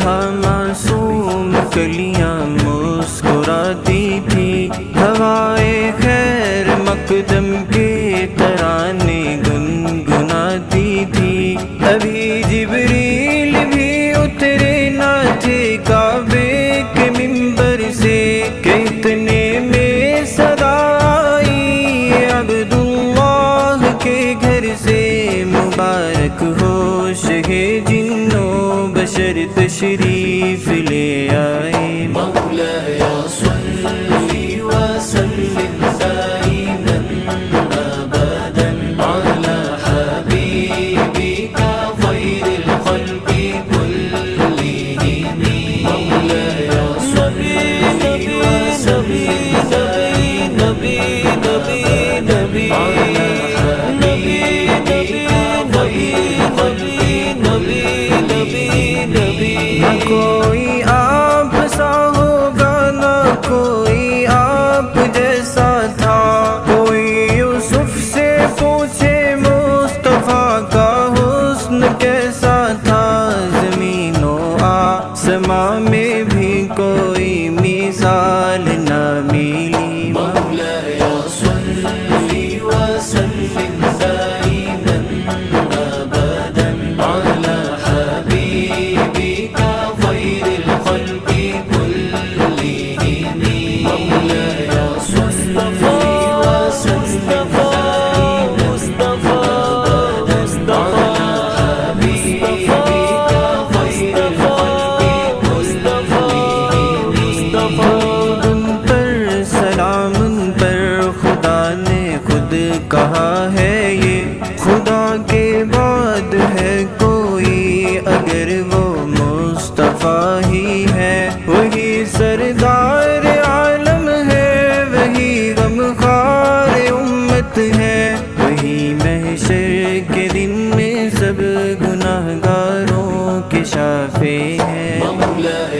طرح معصوم کلیاں مسکراتی تھی، ہوائے خیر مقدم کے ترانے گنگناتی تھی، ابھی جبریل بھی اترے نہ تھے کعبے کے منبر سے کہ اتنے میں صدا آئی عبداللہ کے گھر سے، مبارک ہو شہ جن و بشر تشریف لے آئے، مولاي صل وسلم دائما ابدا على حبيبك خير الخلق كلهم، مولاي صل وسلم دائما ابدا على حبيبك خير الخلق كلهم۔ نہ کوئی آپ سا ہوگا نہ کوئی آپ جیسا تھا، کوئی یوسف سے پوچھے مصطفیٰ کا حسن کیسا تھا، زمین و آسماں میں بھی کوئی مثال نہ ملی، مولاي صل وسلم دائما ابدا على حبيبك خير الخلق كلهم، مولاي صل وسلم دائما ابدا على حبيبك خير الخلق كلهم۔ ان پر سلام، ان پر خدا نے خود کہا ہے یہ خدا کے بعد ہے کوئی اگر وہ مصطفیٰ ہی ہے، وہی سردار عالم ہے، وہی غمخوار امت ہے، وہی محشر کے دن میں سب گناہگاروں کے شافع ہے، مولاي